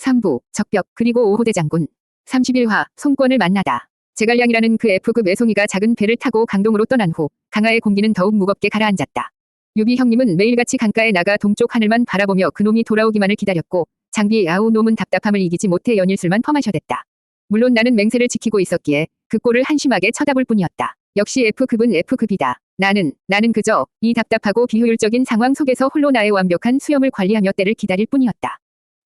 3부, 적벽, 그리고 5호대 장군. 31화, 송권을 만나다. 제갈량이라는 그 F급 외송이가 작은 배를 타고 강동으로 떠난 후 강하의 공기는 더욱 무겁게 가라앉았다. 유비 형님은 매일같이 강가에 나가 동쪽 하늘만 바라보며 그놈이 돌아오기만을 기다렸고 장비 아우 놈은 답답함을 이기지 못해 연일술만 퍼마셔댔다. 물론 나는 맹세를 지키고 있었기에 그 꼴을 한심하게 쳐다볼 뿐이었다. 역시 F급은 F급이다. 나는 그저 이 답답하고 비효율적인 상황 속에서 홀로 나의 완벽한 수염을 관리하며 때를 기다릴 뿐이었다.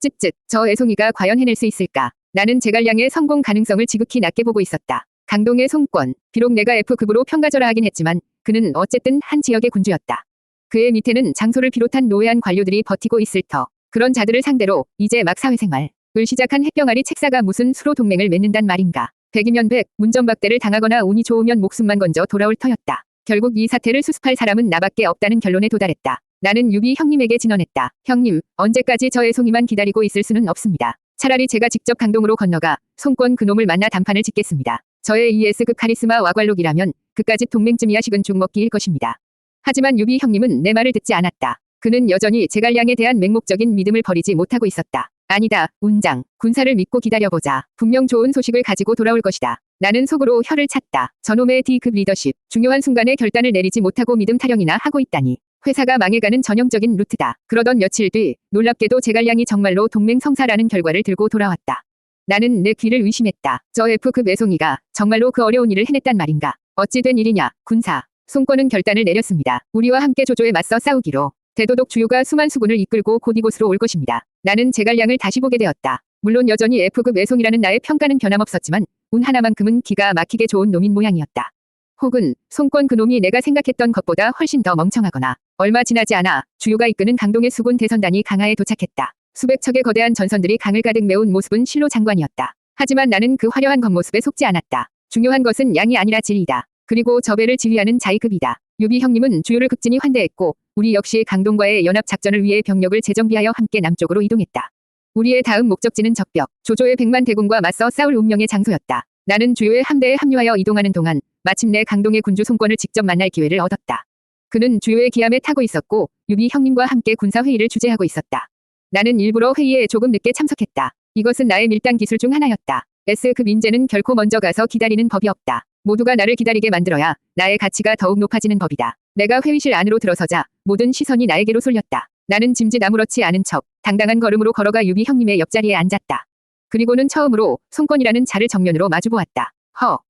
쯧쯧, 저 애송이가 과연 해낼 수 있을까? 나는 제갈량의 성공 가능성을 지극히 낮게 보고 있었다. 강동의 송권, 비록 내가 F급으로 평가절하하긴 했지만 그는 어쨌든 한 지역의 군주였다. 그의 밑에는 장소를 비롯한 노예한 관료들이 버티고 있을 터. 그런 자들을 상대로 이제 막 사회생활을 시작한 햇병아리 책사가 무슨 수로 동맹을 맺는단 말인가. 백이면 백, 문전박대를 당하거나 운이 좋으면 목숨만 건져 돌아올 터였다. 결국 이 사태를 수습할 사람은 나밖에 없다는 결론에 도달했다. 나는 유비 형님에게 진언했다. 형님, 언제까지 저 애송이만 기다리고 있을 수는 없습니다. 차라리 제가 직접 강동으로 건너가 송권 그놈을 만나 단판을 짓겠습니다. 저의 이 S급 카리스마 와관록이라면 그까짓 동맹쯤이야 식은 죽 먹기일 것입니다. 하지만 유비 형님은 내 말을 듣지 않았다. 그는 여전히 제갈량에 대한 맹목적인 믿음을 버리지 못하고 있었다. 아니다, 운장, 군사를 믿고 기다려보자. 분명 좋은 소식을 가지고 돌아올 것이다. 나는 속으로 혀를 찼다. 저놈의 D급 리더십, 중요한 순간에 결단을 내리지 못하고 믿음 타령이나 하고 있다니. 회사가 망해가는 전형적인 루트다. 그러던 며칠 뒤 놀랍게도 제갈량이 정말로 동맹 성사라는 결과를 들고 돌아왔다. 나는 내 귀를 의심했다. 저 F급 애송이가 정말로 그 어려운 일을 해냈단 말인가. 어찌 된 일이냐. 군사. 송권은 결단을 내렸습니다. 우리와 함께 조조에 맞서 싸우기로. 대도독 주유가 수만 수군을 이끌고 곧 이곳으로 올 것입니다. 나는 제갈량을 다시 보게 되었다. 물론 여전히 F급 애송이라는 나의 평가는 변함없었지만 운 하나만큼은 기가 막히게 좋은 놈인 모양이었다. 혹은 송권 그놈이 내가 생각했던 것보다 훨씬 더 멍청하거나 얼마 지나지 않아 주유가 이끄는 강동의 수군 대선단이 강하에 도착했다. 수백 척의 거대한 전선들이 강을 가득 메운 모습은 실로 장관이었다. 하지만 나는 그 화려한 겉모습에 속지 않았다. 중요한 것은 양이 아니라 질이다. 그리고 저 배를 지휘하는 자의급이다. 유비 형님은 주유를 극진히 환대했고 우리 역시 강동과의 연합작전을 위해 병력을 재정비하여 함께 남쪽으로 이동했다. 우리의 다음 목적지는 적벽, 조조의 100만 대군과 맞서 싸울 운명의 장소였다. 나는 주유의 함대에 합류하여 이동하는 동안 마침내 강동의 군주 송권을 직접 만날 기회를 얻었다. 그는 주유의 기함에 타고 있었고 유비 형님과 함께 군사회의를 주재하고 있었다. 나는 일부러 회의에 조금 늦게 참석했다. 이것은 나의 밀당 기술 중 하나였다. S급 인재는 결코 먼저 가서 기다리는 법이 없다. 모두가 나를 기다리게 만들어야 나의 가치가 더욱 높아지는 법이다. 내가 회의실 안으로 들어서자 모든 시선이 나에게로 쏠렸다. 나는 짐짓 아무렇지 않은 척 당당한 걸음으로 걸어가 유비 형님의 옆자리에 앉았다. 그리고는 처음으로 송권이라는 자를 정면으로 마주보았다.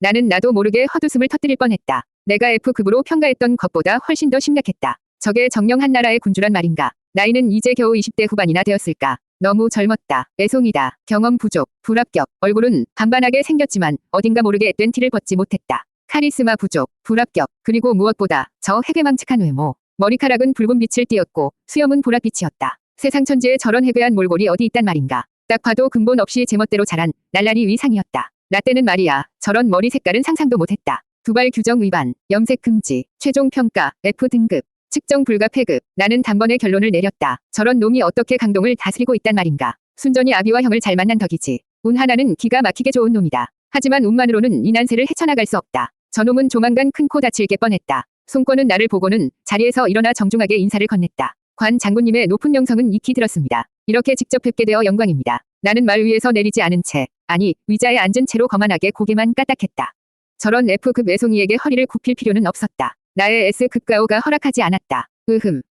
나는 나도 모르게 헛웃음을 터뜨릴 뻔했다. 내가 F급으로 평가했던 것보다 훨씬 더 심각했다. 저게 정령 한 나라의 군주란 말인가. 나이는 이제 겨우 20대 후반이나 되었을까. 너무 젊었다. 애송이다. 경험 부족. 불합격. 얼굴은 반반하게 생겼지만 어딘가 모르게 뗀 티를 벗지 못했다. 카리스마 부족. 불합격. 그리고 무엇보다 저 해괴망측한 외모. 머리카락은 붉은 빛을 띠었고 수염은 보랏빛이었다. 세상 천지에 저런 해괴한 몰골이 어디 있단 말인가. 딱 봐도 근본 없이 제멋대로 자란 날라리 위상이었다. 나 때는 말이야. 저런 머리 색깔은 상상도 못했다. 두발 규정 위반. 염색 금지. 최종 평가 F등급. 측정 불가 폐급. 나는 단번에 결론을 내렸다. 저런 놈이 어떻게 강동을 다스리고 있단 말인가. 순전히 아비와 형을 잘 만난 덕이지. 운 하나는 기가 막히게 좋은 놈이다. 하지만 운만으로는 이 난세를 헤쳐나갈 수 없다. 저놈은 조만간 큰 코 다칠 게 뻔했다. 송권은 나를 보고는 자리에서 일어나 정중하게 인사를 건넸다. 관 장군님의 높은 명성은 익히 들었습니다. 이렇게 직접 뵙게 되어 영광입니다. 나는 말 위에서 내리지 않은 채, 아니 의자에 앉은 채로 거만하게 고개만 까딱했다. 저런 F급 애송이에게 허리를 굽힐 필요는 없었다. 나의 S급 가오가 허락하지 않았다.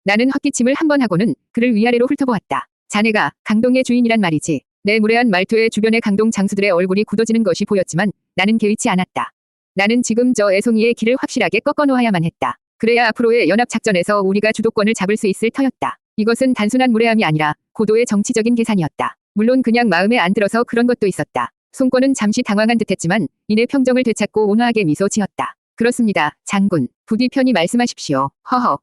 나는 헛기침을 한 번 하고는 그를 위아래로 훑어보았다. 자네가 강동의 주인이란 말이지. 내 무례한 말투에 주변의 강동 장수들의 얼굴이 굳어지는 것이 보였지만 나는 개의치 않았다. 나는 지금 저 애송이의 길을 확실하게 꺾어놓아야만 했다. 그래야 앞으로의 연합작전에서 우리가 주도권을 잡을 수 있을 터였다. 이것은 단순한 무례함이 아니라 고도의 정치적인 계산이었다. 물론 그냥 마음에 안 들어서 그런 것도 있었다. 송권은 잠시 당황한 듯했지만 이내 평정을 되찾고 온화하게 미소 지었다. 그렇습니다, 장군. 부디 편히 말씀하십시오.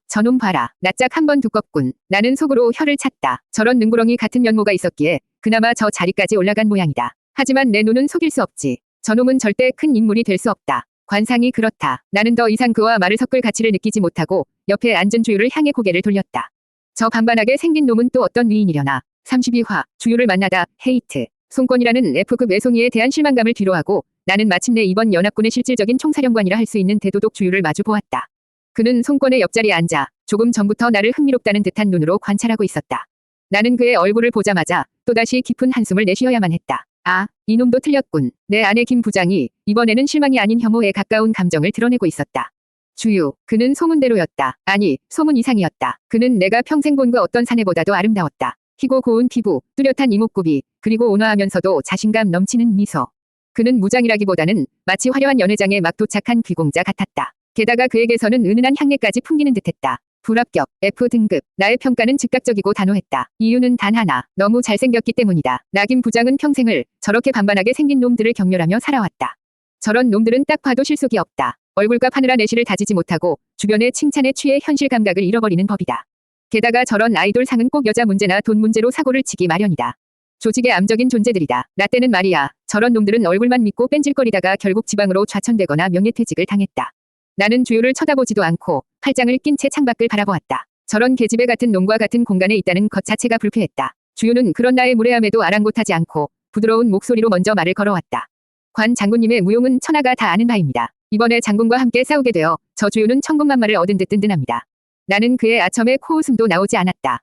저놈 봐라. 낯짝 한번 두껍군. 나는 속으로 혀를 찼다. 저런 능구렁이 같은 면모가 있었기에 그나마 저 자리까지 올라간 모양이다. 하지만 내 눈은 속일 수 없지. 저놈은 절대 큰 인물이 될 수 없다. 관상이 그렇다. 나는 더 이상 그와 말을 섞을 가치를 느끼지 못하고 옆에 앉은 주유를 향해 고개를 돌렸다. 저 반반하게 생긴 놈은 또 어떤 위인이려나. 32화, 주유를 만나다, 헤이트. 송권이라는 F급 애송이에 대한 실망감을 뒤로하고 나는 마침내 이번 연합군의 실질적인 총사령관이라 할 수 있는 대도독 주유를 마주 보았다. 그는 송권의 옆자리에 앉아 조금 전부터 나를 흥미롭다는 듯한 눈으로 관찰하고 있었다. 나는 그의 얼굴을 보자마자 또다시 깊은 한숨을 내쉬어야만 했다. 아, 이놈도 틀렸군. 내 아내 김 부장이 이번에는 실망이 아닌 혐오에 가까운 감정을 드러내고 있었다. 주유, 그는 소문대로였다. 아니, 소문 이상이었다. 그는 내가 평생 본 그 어떤 사내보다도 아름다웠다. 희고 고운 피부, 뚜렷한 이목구비, 그리고 온화하면서도 자신감 넘치는 미소. 그는 무장이라기보다는 마치 화려한 연회장에 막 도착한 귀공자 같았다. 게다가 그에게서는 은은한 향내까지 풍기는 듯했다. 불합격, F등급. 나의 평가는 즉각적이고 단호했다. 이유는 단 하나, 너무 잘생겼기 때문이다. 나 김 부장은 평생을 저렇게 반반하게 생긴 놈들을 경멸하며 살아왔다. 저런 놈들은 딱 봐도 실속이 없다. 얼굴값 하느라 내실을 다지지 못하고 주변의 칭찬에 취해 현실 감각을 잃어버리는 법이다. 게다가 저런 아이돌 상은 꼭 여자 문제나 돈 문제로 사고를 치기 마련이다. 조직의 암적인 존재들이다. 라떼는 말이야. 저런 놈들은 얼굴만 믿고 뺀질거리다가 결국 지방으로 좌천되거나 명예퇴직을 당했다. 나는 주유를 쳐다보지도 않고 팔짱을 낀 채 창밖을 바라보았다. 저런 계집애 같은 놈과 같은 공간에 있다는 것 자체가 불쾌했다. 주유는 그런 나의 무례함에도 아랑곳하지 않고 부드러운 목소리로 먼저 말을 걸어왔다. 관 장군님의 무용은 천하가 다 아는 바입니다. 이번에 장군과 함께 싸우게 되어 저 주유는 천군만마를 얻은 듯 든든합니다. 나는 그의 아첨에 코웃음도 나오지 않았다.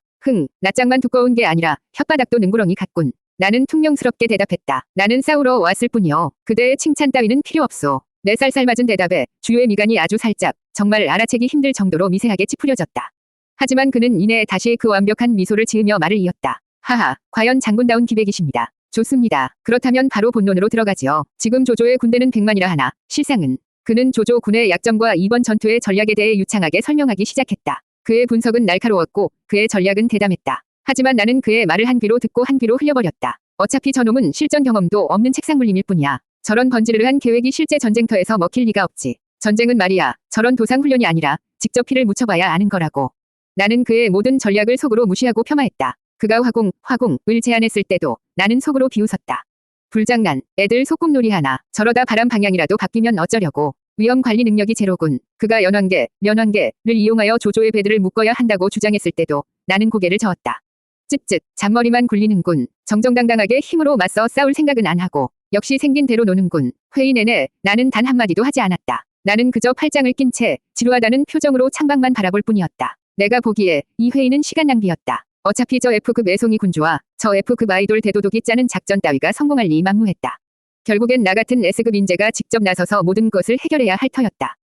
낯장만 두꺼운 게 아니라 혓바닥도 능구렁이 같군. 나는 퉁명스럽게 대답했다. 나는 싸우러 왔을 뿐이요. 그대의 칭찬 따위는 필요 없소. 내 쌀쌀맞은 대답에 주유의 미간이 아주 살짝, 정말 알아채기 힘들 정도로 미세하게 찌푸려졌다. 하지만 그는 이내 다시 그 완벽한 미소를 지으며 말을 이었다. 하하, 과연 장군다운 기백이십니다. 좋습니다. 그렇다면 바로 본론으로 들어가지요. 지금 조조의 군대는 100만이라 하나, 실상은. 그는 조조 군의 약점과 이번 전투의 전략에 대해 유창하게 설명하기 시작했다. 그의 분석은 날카로웠고 그의 전략은 대담했다. 하지만 나는 그의 말을 한 귀로 듣고 한 귀로 흘려버렸다. 어차피 저놈은 실전 경험도 없는 책상물림일 뿐이야. 저런 번지르르한 계획이 실제 전쟁터에서 먹힐 리가 없지. 전쟁은 말이야. 저런 도상훈련이 아니라 직접 피를 묻혀봐야 아는 거라고. 나는 그의 모든 전략을 속으로 무시하고 폄하했다. 그가 화공을 제안했을 때도 나는 속으로 비웃었다. 불장난, 애들 소꿉놀이 하나. 저러다 바람 방향이라도 바뀌면 어쩌려고. 위험 관리 능력이 제로군. 그가 면왕계를 이용하여 조조의 배들을 묶어야 한다고 주장했을 때도 나는 고개를 저었다. 쯧쯧, 잔머리만 굴리는군. 정정당당하게 힘으로 맞서 싸울 생각은 안 하고 역시 생긴 대로 노는군. 회의 내내 나는 단 한마디도 하지 않았다. 나는 그저 팔짱을 낀 채 지루하다는 표정으로 창밖만 바라볼 뿐이었다. 내가 보기에 이 회의는 시간 낭비였다. 어차피 저 F급 애송이 군주와 저 F급 아이돌 대도독이 짜는 작전 따위가 성공할 리 만무했다. 결국엔 나 같은 S급 인재가 직접 나서서 모든 것을 해결해야 할 터였다.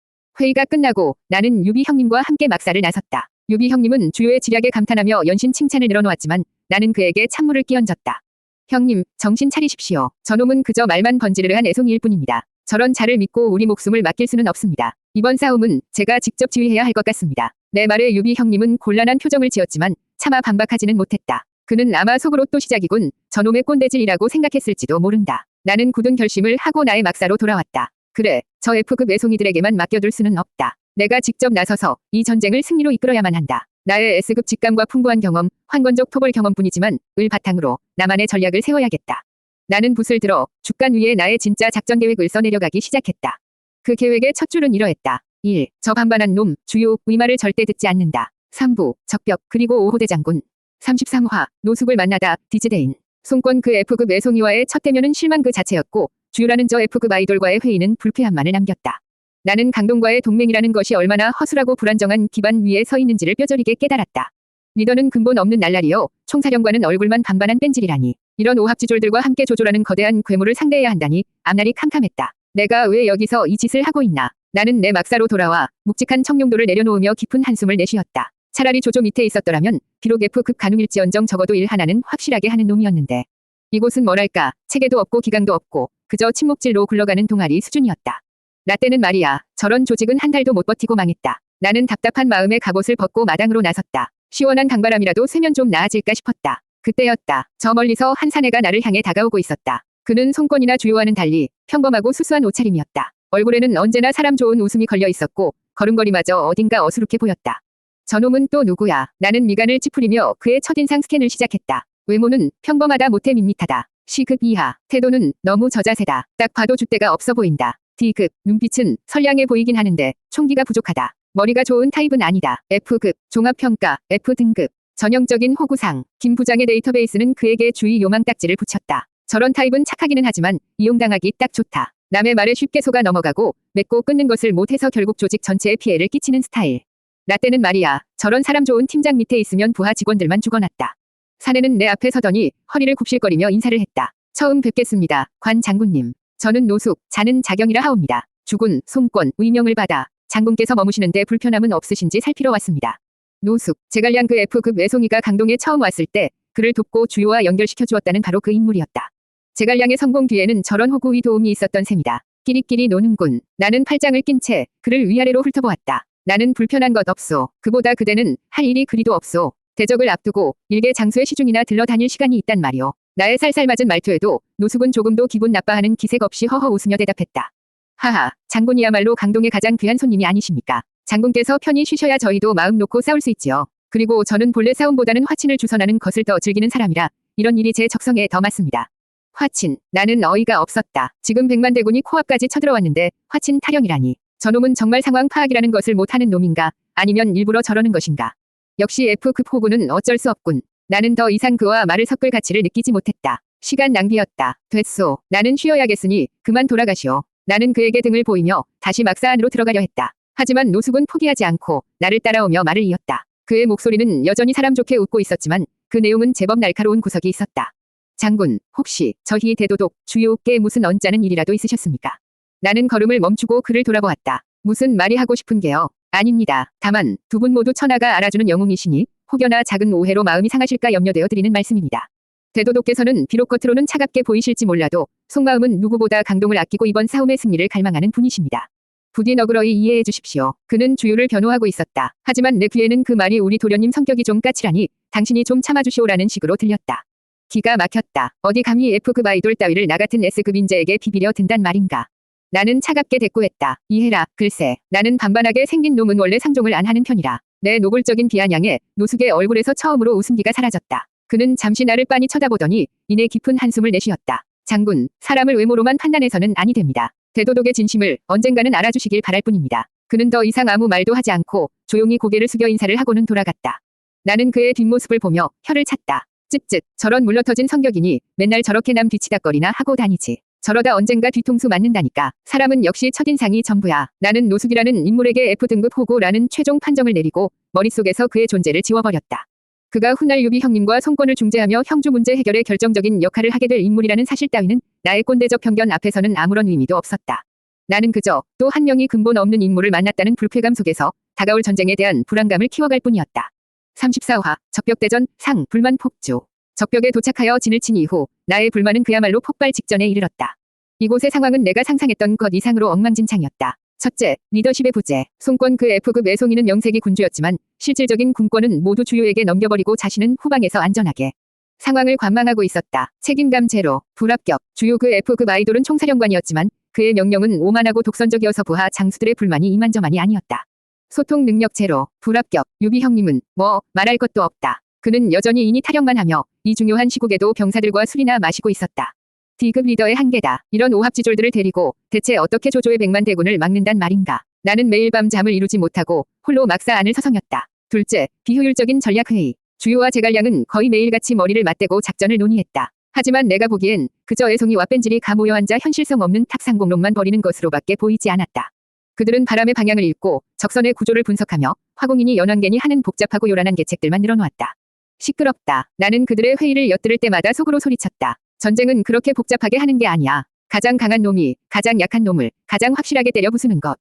회의가 끝나고 나는 유비 형님과 함께 막사를 나섰다. 유비 형님은 주요의 지략에 감탄하며 연신 칭찬을 늘어놓았지만 나는 그에게 찬물을 끼얹었다. 형님, 정신 차리십시오. 저놈은 그저 말만 번지르르한 애송이일 뿐입니다. 저런 자를 믿고 우리 목숨을 맡길 수는 없습니다. 이번 싸움은 제가 직접 지휘해야 할 것 같습니다. 내 말에 유비 형님은 곤란한 표정을 지었지만 차마 반박하지는 못했다. 그는 아마 속으로 또 시작이군. 저놈의 꼰대질이라고 생각했을지도 모른다. 나는 굳은 결심을 하고 나의 막사로 돌아왔다. 그래, 저 F급 애송이들에게만 맡겨둘 수는 없다. 내가 직접 나서서 이 전쟁을 승리로 이끌어야만 한다. 나의 S급 직감과 풍부한 경험, 황건적 토벌 경험뿐이지만 을 바탕으로 나만의 전략을 세워야겠다. 나는 붓을 들어 죽간 위에 나의 진짜 작전 계획을 써내려가기 시작했다. 그 계획의 첫 줄은 이러했다. 1. 저 반반한 놈, 주요, 의말을 절대 듣지 않는다. 3부, 적벽, 그리고 5호대 장군. 33화, 노숙을 만나다, 디즈데인. 송권 그 F급 애송이와의 첫 대면은 실망 그 자체였고 주유라는 저 F급 아이돌과의 회의는 불쾌함만을 남겼다. 나는 강동과의 동맹이라는 것이 얼마나 허술하고 불안정한 기반 위에 서 있는지를 뼈저리게 깨달았다. 리더는 근본 없는 날라리요. 총사령관은 얼굴만 반반한 뺀질이라니. 이런 오합지졸들과 함께 조조라는 거대한 괴물을 상대해야 한다니 앞날이 캄캄했다. 내가 왜 여기서 이 짓을 하고 있나. 나는 내 막사로 돌아와 묵직한 청룡도를 내려놓으며 깊은 한숨을 내쉬었다. 차라리 조조 밑에 있었더라면 비록 F급 간웅일지언정 적어도 일 하나는 확실하게 하는 놈이었는데. 이곳은 뭐랄까 체계도 없고 기강도 없고 그저 침묵질로 굴러가는 동아리 수준이었다. 라떼는 말이야. 저런 조직은 한 달도 못 버티고 망했다. 나는 답답한 마음에 갑옷을 벗고 마당으로 나섰다. 시원한 강바람이라도 쐬면 좀 나아질까 싶었다. 그때였다. 저 멀리서 한 사내가 나를 향해 다가오고 있었다. 그는 송권이나 주요와는 달리 평범하고 수수한 옷차림이었다. 얼굴에는 언제나 사람 좋은 웃음이 걸려 있었고 걸음걸이마저 어딘가 어수룩해 보였다. 저놈은 또 누구야? 나는 미간을 찌푸리며 그의 첫인상 스캔을 시작했다. 외모는 평범하다 못해 밋밋하다. C급 이하. 태도는 너무 저자세다. 딱 봐도 줏대가 없어 보인다. D급. 눈빛은 선량해 보이긴 하는데 총기가 부족하다. 머리가 좋은 타입은 아니다. F급. 종합평가. F등급. 전형적인 호구상. 김 부장의 데이터베이스는 그에게 주의 요망 딱지를 붙였다. 저런 타입은 착하기는 하지만 이용당하기 딱 좋다. 남의 말에 쉽게 속아 넘어가고 맺고 끊는 것을 못해서 결국 조직 전체에 피해를 끼치는 스타일. 라떼는 말이야. 저런 사람 좋은 팀장 밑에 있으면 부하 직원들만 죽어났다. 사내는 내 앞에 서더니 허리를 굽실거리며 인사를 했다. 처음 뵙겠습니다, 관 장군님. 저는 노숙, 자는 자경이라 하옵니다. 주군, 송권, 의명을 받아 장군께서 머무시는데 불편함은 없으신지 살피러 왔습니다. 노숙, 제갈량 그 F급 외송이가 강동에 처음 왔을 때 그를 돕고 주요와 연결시켜 주었다는 바로 그 인물이었다. 제갈량의 성공 뒤에는 저런 호구의 도움이 있었던 셈이다. 끼리끼리 노는군. 나는 팔짱을 낀 채 그를 위아래로 훑어보았다. 나는 불편한 것 없소. 그보다 그대는 할 일이 그리도 없소. 대적을 앞두고 일개 장수의 시중이나 들러다닐 시간이 있단 말이오. 나의 살살 맞은 말투에도 노숙은 조금도 기분 나빠하는 기색 없이 허허 웃으며 대답했다. 하하, 장군이야말로 강동의 가장 귀한 손님이 아니십니까? 장군께서 편히 쉬셔야 저희도 마음 놓고 싸울 수 있지요. 그리고 저는 본래 싸움보다는 화친을 주선하는 것을 더 즐기는 사람이라 이런 일이 제 적성에 더 맞습니다. 화친, 나는 어이가 없었다. 지금 100만 대군이 코앞까지 쳐들어왔는데 화친 타령이라니. 저놈은 정말 상황 파악이라는 것을 못하는 놈인가? 아니면 일부러 저러는 것인가? 역시 F급 호구는 어쩔 수 없군. 나는 더 이상 그와 말을 섞을 가치를 느끼지 못했다. 시간 낭비였다. 됐소. 나는 쉬어야겠으니 그만 돌아가시오. 나는 그에게 등을 보이며 다시 막사 안으로 들어가려 했다. 하지만 노숙은 포기하지 않고 나를 따라오며 말을 이었다. 그의 목소리는 여전히 사람 좋게 웃고 있었지만 그 내용은 제법 날카로운 구석이 있었다. 장군, 혹시 저희 대도독 주요께 무슨 언짢은 일이라도 있으셨습니까? 나는 걸음을 멈추고 그를 돌아보았다. 무슨 말이 하고 싶은 게요? 아닙니다. 다만 두 분 모두 천하가 알아주는 영웅이시니 혹여나 작은 오해로 마음이 상하실까 염려되어 드리는 말씀입니다. 대도독께서는 비록 겉으로는 차갑게 보이실지 몰라도 속마음은 누구보다 강동을 아끼고 이번 싸움의 승리를 갈망하는 분이십니다. 부디 너그러이 이해해 주십시오. 그는 주유를 변호하고 있었다. 하지만 내 귀에는 그 말이 우리 도련님 성격이 좀 까칠하니 당신이 좀 참아주시오라는 식으로 들렸다. 기가 막혔다. 어디 감히 F급 아이돌 따위를 나 같은 S급 인재에게 비비려 든단 말인가. 나는 차갑게 대꾸했다. 이해라. 글쎄, 나는 반반하게 생긴 놈은 원래 상종을 안 하는 편이라. 내 노골적인 비아냥에 노숙의 얼굴에서 처음으로 웃음기가 사라졌다. 그는 잠시 나를 빤히 쳐다보더니 이내 깊은 한숨을 내쉬었다. 장군, 사람을 외모로만 판단해서는 아니 됩니다. 대도독의 진심을 언젠가는 알아주시길 바랄 뿐입니다. 그는 더 이상 아무 말도 하지 않고 조용히 고개를 숙여 인사를 하고는 돌아갔다. 나는 그의 뒷모습을 보며 혀를 찼다. 쯧쯧, 저런 물러터진 성격이니 맨날 저렇게 남 뒤치다거리나 하고 다니지. 저러다 언젠가 뒤통수 맞는다니까. 사람은 역시 첫인상이 전부야. 나는 노숙이라는 인물에게 F등급 호구라는 최종 판정을 내리고 머릿속에서 그의 존재를 지워버렸다. 그가 훗날 유비 형님과 송권을 중재하며 형주 문제 해결에 결정적인 역할을 하게 될 인물이라는 사실 따위는 나의 꼰대적 편견 앞에서는 아무런 의미도 없었다. 나는 그저 또 한 명이 근본 없는 인물을 만났다는 불쾌감 속에서 다가올 전쟁에 대한 불안감을 키워갈 뿐이었다. 34화 적벽대전 상 불만 폭주. 적벽에 도착하여 진을 친 이후 나의 불만은 그야말로 폭발 직전에 이르렀다. 이곳의 상황은 내가 상상했던 것 이상으로 엉망진창이었다. 첫째, 리더십의 부재. 송권 그 F급 외송이는 명색이 군주였지만 실질적인 군권은 모두 주요에게 넘겨버리고 자신은 후방에서 안전하게 상황을 관망하고 있었다. 책임감 제로, 불합격. 주요 그 F급 아이돌은 총사령관이었지만 그의 명령은 오만하고 독선적이어서 부하 장수들의 불만이 이만저만이 아니었다. 소통 능력 제로, 불합격. 유비 형님은 뭐 말할 것도 없다. 그는 여전히 인이 타령만 하며 이 중요한 시국에도 병사들과 술이나 마시고 있었다. D급 리더의 한계다. 이런 오합지졸들을 데리고 대체 어떻게 조조의 100만 대군을 막는단 말인가. 나는 매일 밤 잠을 이루지 못하고 홀로 막사 안을 서성였다. 둘째, 비효율적인 전략회의. 주요와 제갈량은 거의 매일같이 머리를 맞대고 작전을 논의했다. 하지만 내가 보기엔 그저 애송이와 뺀질이 가모여 앉아 현실성 없는 탑상공론만 벌이는 것으로밖에 보이지 않았다. 그들은 바람의 방향을 읽고 적선의 구조를 분석하며 화공인이 연왕견이 하는 복잡하고 요란한 계책들만 늘어놓았다. 시끄럽다. 나는 그들의 회의를 엿들을 때마다 속으로 소리쳤다. 전쟁은 그렇게 복잡하게 하는 게 아니야. 가장 강한 놈이 가장 약한 놈을 가장 확실하게 때려 부수는 것.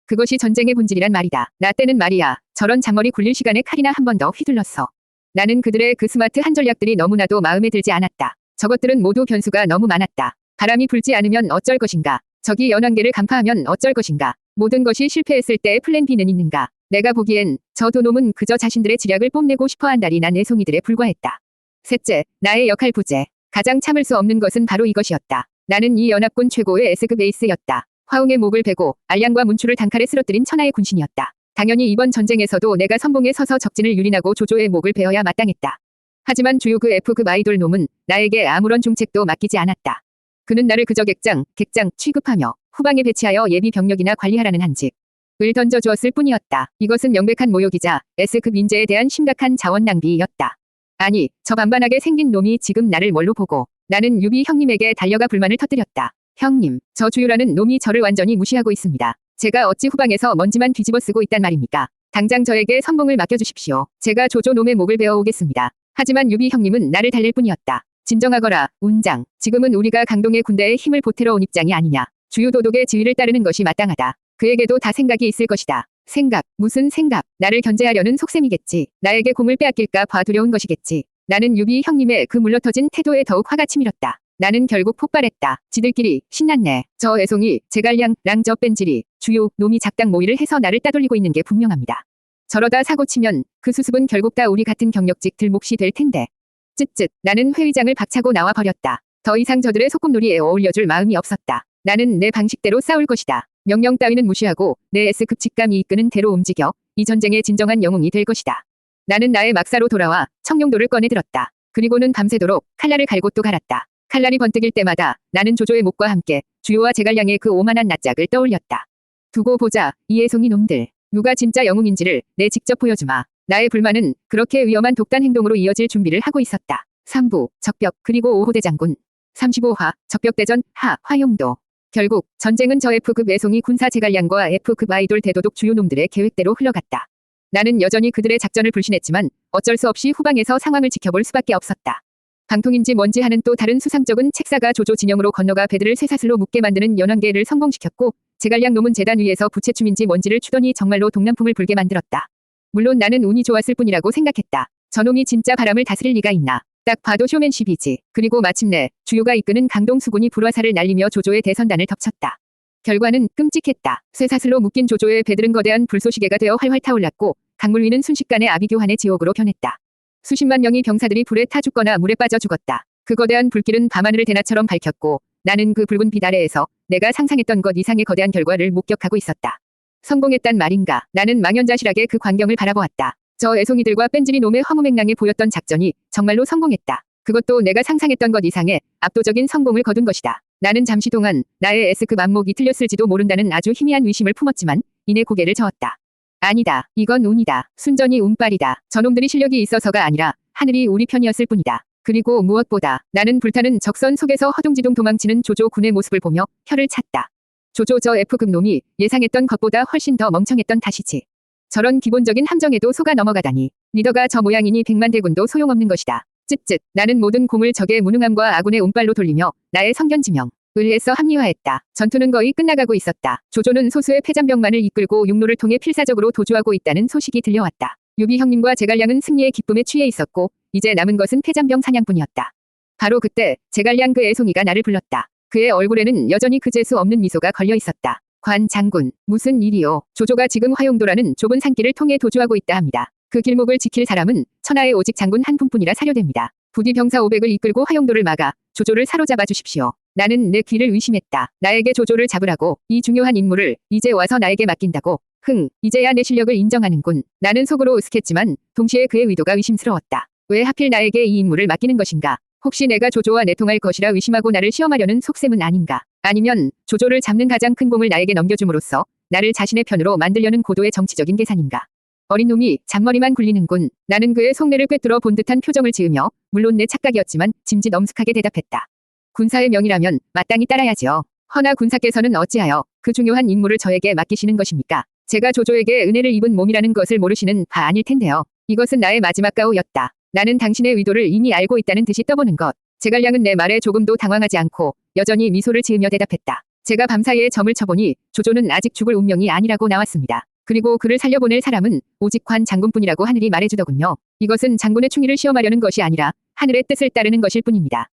그것이 전쟁의 본질이란 말이다. 나 때는 말이야. 저런 잔머리 굴릴 시간에 칼이나 한 번 더 휘둘렀어. 나는 그들의 그 스마트한 전략들이 너무나도 마음에 들지 않았다. 저것들은 모두 변수가 너무 많았다. 바람이 불지 않으면 어쩔 것인가. 적이 연왕계를 간파하면 어쩔 것인가. 모든 것이 실패했을 때의 플랜 B는 있는가. 내가 보기엔 저 두 놈은 그저 자신들의 지략을 뽐내고 싶어한다리 난 애송이들에 불과했다. 셋째, 나의 역할 부재. 가장 참을 수 없는 것은 바로 이것이었다. 나는 이 연합군 최고의 S급 에이스였다. 화웅의 목을 베고 알량과 문추를 단칼에 쓰러뜨린 천하의 군신이었다. 당연히 이번 전쟁에서도 내가 선봉에 서서 적진을 유린하고 조조의 목을 베어야 마땅했다. 하지만 주요 그 F급 아이돌 놈은 나에게 아무런 중책도 맡기지 않았다. 그는 나를 그저 객장 취급하며 후방에 배치하여 예비 병력이나 관리하라는 한직을 던져주었을 뿐이었다. 이것은 명백한 모욕이자 S급 인재에 대한 심각한 자원 낭비였다. 아니, 저 반반하게 생긴 놈이 지금 나를 뭘로 보고. 나는 유비 형님에게 달려가 불만을 터뜨렸다. 형님, 저 주유라는 놈이 저를 완전히 무시하고 있습니다. 제가 어찌 후방에서 먼지만 뒤집어 쓰고 있단 말입니까? 당장 저에게 선봉을 맡겨주십시오. 제가 조조 놈의 목을 베어 오겠습니다. 하지만 유비 형님은 나를 달랠 뿐이었다. 진정하거라, 운장. 지금은 우리가 강동의 군대에 힘을 보태러 온 입장이 아니냐. 주요 도독의 지휘를 따르는 것이 마땅하다. 그에게도 다 생각이 있을 것이다. 생각, 무슨 생각. 나를 견제하려는 속셈이겠지. 나에게 공을 빼앗길까 봐 두려운 것이겠지. 나는 유비 형님의 그 물러터진 태도에 더욱 화가 치밀었다. 나는 결국 폭발했다. 지들끼리 신났네. 저 애송이, 제갈량랑 저 뺀질이 주요 놈이 작당 모의를 해서 나를 따돌리고 있는 게 분명합니다. 저러다 사고치면 그 수습은 결국 다 우리 같은 경력직들 몫이 될 텐데. 쯧쯧. 나는 회의장을 박차고 나와 버렸다. 더 이상 저들의 소꿉놀이에 어울려줄 마음이 없었다. 나는 내 방식대로 싸울 것이다. 명령 따위는 무시하고 내 S급 직감이 이끄는 대로 움직여 이 전쟁의 진정한 영웅이 될 것이다. 나는 나의 막사로 돌아와 청룡도를 꺼내들었다. 그리고는 밤새도록 칼날을 갈고 또 갈았다. 칼날이 번뜩일 때마다 나는 조조의 목과 함께 주요와 제갈량의 그 오만한 낯짝을 떠올렸다. 두고 보자, 이 애송이 놈들. 누가 진짜 영웅인지를 내 직접 보여주마. 나의 불만은 그렇게 위험한 독단 행동으로 이어질 준비를 하고 있었다. 3부, 적벽, 그리고 오호대 장군. 35화, 적벽대전, 화용도. 결국 전쟁은 저 F급 애송이 군사 제갈량과 F급 아이돌 대도독 주요 놈들의 계획대로 흘러갔다. 나는 여전히 그들의 작전을 불신했지만 어쩔 수 없이 후방에서 상황을 지켜볼 수밖에 없었다. 방통인지 뭔지 하는 또 다른 수상쩍은 책사가 조조 진영으로 건너가 배들을 쇠사슬로 묶게 만드는 연환계를 성공시켰고 제갈량 놈은 재단 위에서 부채춤인지 뭔지를 추더니 정말로 동남풍을 불게 만들었다. 물론 나는 운이 좋았을 뿐이라고 생각했다. 저놈이 진짜 바람을 다스릴 리가 있나. 딱 봐도 쇼맨십이지. 그리고 마침내 주요가 이끄는 강동 수군이 불화살을 날리며 조조의 대선단을 덮쳤다. 결과는 끔찍했다. 쇠사슬로 묶인 조조의 배들은 거대한 불쏘시개가 되어 활활 타올랐고 강물 위는 순식간에 아비규환의 지옥으로 변했다. 수십만 명의 병사들이 불에 타 죽거나 물에 빠져 죽었다. 그 거대한 불길은 밤하늘을 대낮처럼 밝혔고 나는 그 붉은 빛 아래에서 내가 상상했던 것 이상의 거대한 결과를 목격하고 있었다. 성공했단 말인가. 나는 망연자실하게 그 광경을 바라보았다. 저 애송이들과 뺀질이 놈의 허무맹랑해 보였던 작전이 정말로 성공했다. 그것도 내가 상상했던 것 이상의 압도적인 성공을 거둔 것이다. 나는 잠시 동안 나의 S급 안목이 틀렸을지도 모른다는 아주 희미한 의심을 품었지만 이내 고개를 저었다. 아니다. 이건 운이다. 순전히 운빨이다. 저놈들이 실력이 있어서가 아니라 하늘이 우리 편이었을 뿐이다. 그리고 무엇보다 나는 불타는 적선 속에서 허둥지둥 도망치는 조조 군의 모습을 보며 혀를 찼다. 조조 저 F급 놈이 예상했던 것보다 훨씬 더 멍청했던 탓이지. 저런 기본적인 함정에도 속아 넘어가다니. 리더가 저 모양이니 100만 대군도 소용없는 것이다. 쯧쯧. 나는 모든 공을 적의 무능함과 아군의 운빨로 돌리며 나의 성견지명을 애써 합리화했다. 전투는 거의 끝나가고 있었다. 조조는 소수의 패잔병만을 이끌고 육로를 통해 필사적으로 도주하고 있다는 소식이 들려왔다. 유비 형님과 제갈량은 승리의 기쁨에 취해 있었고 이제 남은 것은 패잔병 사냥뿐이었다. 바로 그때 제갈량 그 애송이가 나를 불렀다. 그의 얼굴에는 여전히 그제수 없는 미소가 걸려 있었다. 관 장군, 무슨 일이요? 조조가 지금 화용도라는 좁은 산길을 통해 도주하고 있다 합니다. 그 길목을 지킬 사람은 천하에 오직 장군 한 분뿐이라 사료됩니다. 부디 병사 500을 이끌고 화용도를 막아 조조를 사로잡아 주십시오. 나는 내 귀를 의심했다. 나에게 조조를 잡으라고 이 중요한 임무를 이제 와서 나에게 맡긴다고. 이제야 내 실력을 인정하는군. 나는 속으로 으슥했지만 동시에 그의 의도가 의심스러웠다. 왜 하필 나에게 이 임무를 맡기는 것인가? 혹시 내가 조조와 내통할 것이라 의심하고 나를 시험하려는 속셈은 아닌가? 아니면 조조를 잡는 가장 큰 공을 나에게 넘겨줌으로써 나를 자신의 편으로 만들려는 고도의 정치적인 계산인가? 어린 놈이 잔머리만 굴리는군. 나는 그의 속내를 꿰뚫어 본 듯한 표정을 지으며 물론 내 착각이었지만 짐짓 엄숙하게 대답했다. 군사의 명이라면 마땅히 따라야지요. 허나 군사께서는 어찌하여 그 중요한 임무를 저에게 맡기시는 것입니까? 제가 조조에게 은혜를 입은 몸이라는 것을 모르시는 바 아닐 텐데요. 이것은 나의 마지막 가오였다. 나는 당신의 의도를 이미 알고 있다는 듯이 떠보는 것. 제갈량은 내 말에 조금도 당황하지 않고 여전히 미소를 지으며 대답했다. 제가 밤사이에 점을 쳐보니 조조는 아직 죽을 운명이 아니라고 나왔습니다. 그리고 그를 살려보낼 사람은 오직 관 장군뿐이라고 하늘이 말해주더군요. 이것은 장군의 충의를 시험하려는 것이 아니라 하늘의 뜻을 따르는 것일 뿐입니다.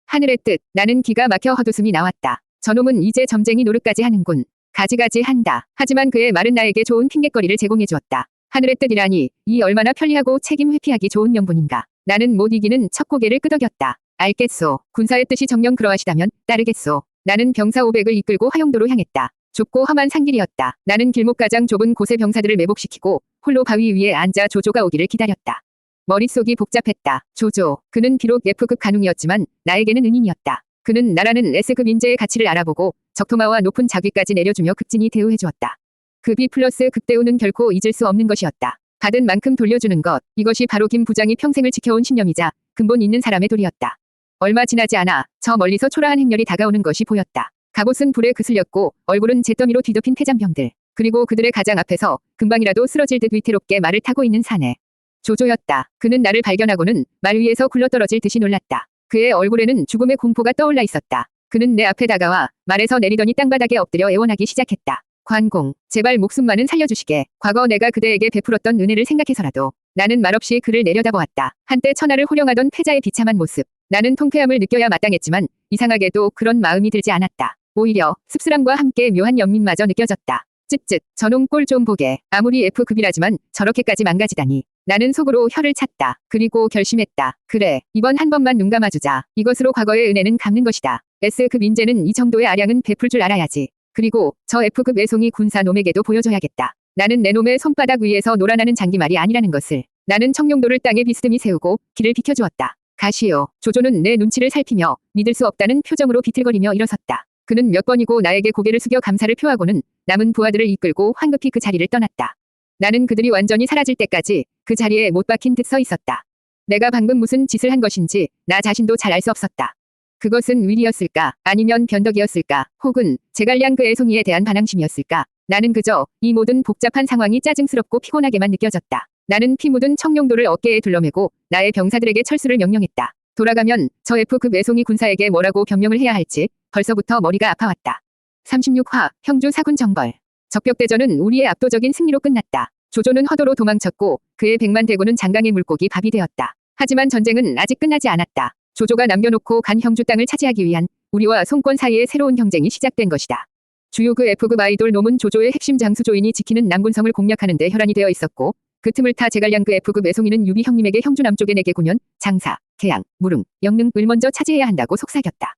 하늘의 뜻. 나는 기가 막혀 헛웃음이 나왔다. 저놈은 이제 점쟁이 노릇까지 하는군. 가지가지 한다. 하지만 그의 말은 나에게 좋은 핑곗거리를 제공해 주었다. 하늘의 뜻이라니 이 얼마나 편리하고 책임 회피하기 좋은 명분인가. 나는 못 이기는 첫 고개를 끄덕였다. 알겠소. 군사의 뜻이 정녕 그러하시다면 따르겠소. 나는 병사 500을 이끌고 화용도로 향했다. 좁고 험한 산길이었다. 나는 길목 가장 좁은 곳에 병사들을 매복시키고 홀로 바위 위에 앉아 조조가 오기를 기다렸다. 머릿속이 복잡했다. 조조. 그는 비록 F급 간웅이었지만 나에게는 은인이었다. 그는 나라는 S급 인재의 가치를 알아보고 적토마와 높은 자귀까지 내려주며 극진히 대우해주었다. 급이 플러스 급대우는 결코 잊을 수 없는 것이었다. 받은 만큼 돌려주는 것. 이것이 바로 김 부장이 평생을 지켜온 신념이자 근본 있는 사람의 도리였다. 얼마 지나지 않아 저 멀리서 초라한 행렬이 다가오는 것이 보였다. 갑옷은 불에 그슬렸고 얼굴은 잿더미로 뒤덮인 패잔병들. 그리고 그들의 가장 앞에서 금방이라도 쓰러질 듯 위태롭게 말을 타고 있는 사내. 조조였다. 그는 나를 발견하고는 말 위에서 굴러떨어질 듯이 놀랐다. 그의 얼굴에는 죽음의 공포가 떠올라 있었다. 그는 내 앞에 다가와 말에서 내리더니 땅바닥에 엎드려 애원하기 시작했다. 관공, 제발 목숨만은 살려주시게. 과거 내가 그대에게 베풀었던 은혜를 생각해서라도. 나는 말없이 그를 내려다보았다. 한때 천하를 호령하던 패자의 비참한 모습. 나는 통쾌함을 느껴야 마땅했지만 이상하게도 그런 마음이 들지 않았다. 오히려 씁쓸함과 함께 묘한 연민마저 느껴졌다. 쯧쯧, 저놈 꼴 좀 보게. 아무리 F급이라지만 저렇게까지 망가지다니. 나는 속으로 혀를 찼다. 그리고 결심했다. 그래, 이번 한 번만 눈 감아주자. 이것으로 과거의 은혜는 갚는 것이다. S급 인재는 이 정도의 아량은 베풀 줄 알아야지. 그리고 저 F급 외송이 군사 놈에게도 보여줘야겠다. 나는 내 놈의 손바닥 위에서 놀아나는 장기말이 아니라는 것을. 나는 청룡도를 땅에 비스듬히 세우고 길을 비켜주었다. 가시오. 조조는 내 눈치를 살피며 믿을 수 없다는 표정으로 비틀거리며 일어섰다. 그는 몇 번이고 나에게 고개를 숙여 감사를 표하고는 남은 부하들을 이끌고 황급히 그 자리를 떠났다. 나는 그들이 완전히 사라질 때까지 그 자리에 못 박힌 듯 서 있었다. 내가 방금 무슨 짓을 한 것인지 나 자신도 잘 알 수 없었다. 그것은 위리였을까? 아니면 변덕이었을까? 혹은 제갈량 그 애송이에 대한 반항심이었을까? 나는 그저 이 모든 복잡한 상황이 짜증스럽고 피곤하게만 느껴졌다. 나는 피 묻은 청룡도를 어깨에 둘러매고 나의 병사들에게 철수를 명령했다. 돌아가면 저 F급 애송이 군사에게 뭐라고 변명을 해야 할지 벌써부터 머리가 아파왔다. 36화 형주 사군 정벌. 적벽대전은 우리의 압도적인 승리로 끝났다. 조조는 허도로 도망쳤고 그의 100만 대군은 장강의 물고기 밥이 되었다. 하지만 전쟁은 아직 끝나지 않았다. 조조가 남겨놓고 간 형주 땅을 차지하기 위한 우리와 송권 사이의 새로운 경쟁이 시작된 것이다. 주요 그 F급 아이돌 놈은 조조의 핵심 장수조인이 지키는 남군성을 공략하는 데 혈안이 되어 있었고 그 틈을 타 제갈량 그 F급 애송이는 유비 형님에게 형주 남쪽의 4개 군현, 장사, 계양, 무릉, 영릉을 먼저 차지해야 한다고 속삭였다.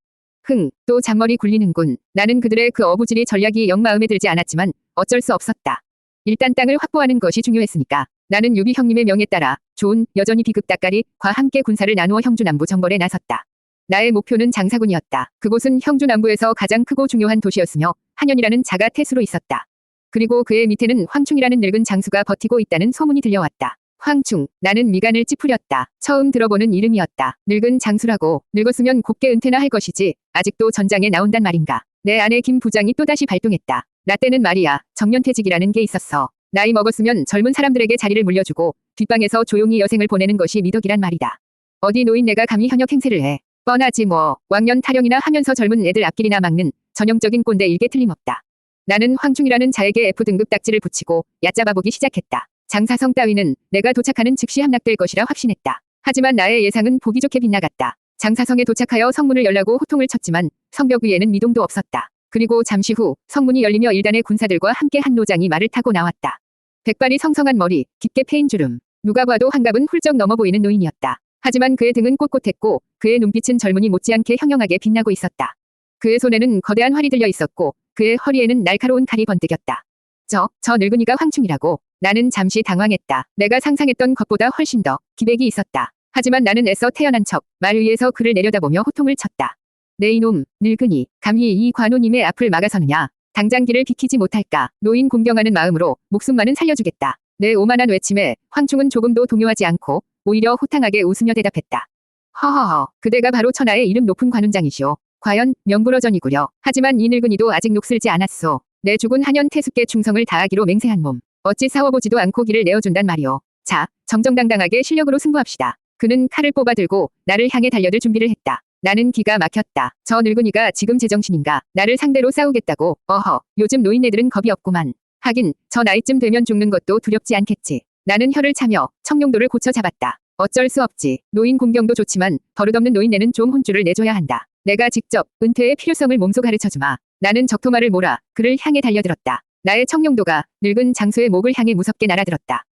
또 잔머리 굴리는군. 나는 그들의 그 어부지리 전략이 영 마음에 들지 않았지만 어쩔 수 없었다. 일단 땅을 확보하는 것이 중요했으니까. 나는 유비 형님의 명에 따라 좋은 여전히 비급 따까리과 함께 군사를 나누어 형주 남부 정벌에 나섰다. 나의 목표는 장사군이었다. 그곳은 형주 남부에서 가장 크고 중요한 도시였으며 한현이라는 자가 태수로 있었다. 그리고 그의 밑에는 황충이라는 늙은 장수가 버티고 있다는 소문이 들려왔다. 황충, 나는 미간을 찌푸렸다. 처음 들어보는 이름이었다. 늙은 장수라고. 늙었으면 곱게 은퇴나 할 것이지 아직도 전장에 나온단 말인가. 내 아내 김 부장이 또다시 발동했다. 나 때는 말이야 정년퇴직이라는 게 있었어. 나이 먹었으면 젊은 사람들에게 자리를 물려주고 뒷방에서 조용히 여생을 보내는 것이 미덕이란 말이다. 어디 노인네가 감히 현역 행세를 해. 뻔하지 뭐. 왕년 타령이나 하면서 젊은 애들 앞길이나 막는 전형적인 꼰대 일개 틀림없다. 나는 황충이라는 자에게 F등급 딱지를 붙이고 얕잡아보기 시작했다. 장사성 따위는 내가 도착하는 즉시 함락될 것이라 확신했다. 하지만 나의 예상은 보기 좋게 빗나갔다. 장사성에 도착하여 성문을 열라고 호통을 쳤지만 성벽 위에는 미동도 없었다. 그리고 잠시 후 성문이 열리며 일단의 군사들과 함께 한 노장이 말을 타고 나왔다. 백발이 성성한 머리, 깊게 패인 주름. 누가 봐도 한갑은 훌쩍 넘어 보이는 노인이었다. 하지만 그의 등은 꼿꼿했고 그의 눈빛은 젊은이 못지않게 형형하게 빛나고 있었다. 그의 손에는 거대한 활이 들려 있었고 그의 허리에는 날카로운 칼이 번뜩였다. 저 늙은이가 황충이라고. 나는 잠시 당황했다. 내가 상상했던 것보다 훨씬 더 기백이 있었다. 하지만 나는 애써 태어난 척 말 위에서 그를 내려다보며 호통을 쳤다. 네 이놈, 늙은이, 감히 이 관우님의 앞을 막아서느냐. 당장 길을 비키지 못할까. 노인 공경하는 마음으로 목숨만은 살려주겠다. 내 오만한 외침에 황충은 조금도 동요하지 않고 오히려 호탕하게 웃으며 대답했다. 허허허, 그대가 바로 천하의 이름 높은 관운장이시오. 과연 명불허전이구려. 하지만 이 늙은이도 아직 녹슬지 않았소. 내 죽은 한현 태숙께 충성을 다하기로 맹세한 몸. 어찌 싸워보지도 않고 길을 내어준단 말이오. 자, 정정당당하게 실력으로 승부합시다. 그는 칼을 뽑아 들고 나를 향해 달려들 준비를 했다. 나는 기가 막혔다. 저 늙은이가 지금 제정신인가. 나를 상대로 싸우겠다고. 어허, 요즘 노인네들은 겁이 없구만. 하긴 저 나이쯤 되면 죽는 것도 두렵지 않겠지. 나는 혀를 차며 청룡도를 고쳐 잡았다. 어쩔 수 없지. 노인 공경도 좋지만 버릇없는 노인네는 좀 혼쭐을 내줘야 한다. 내가 직접 은퇴의 필요성을 몸소 가르쳐주마. 나는 적토마를 몰아 그를 향해 달려들었다. 나의 청룡도가 늙은 장수의 목을 향해 무섭게 날아들었다.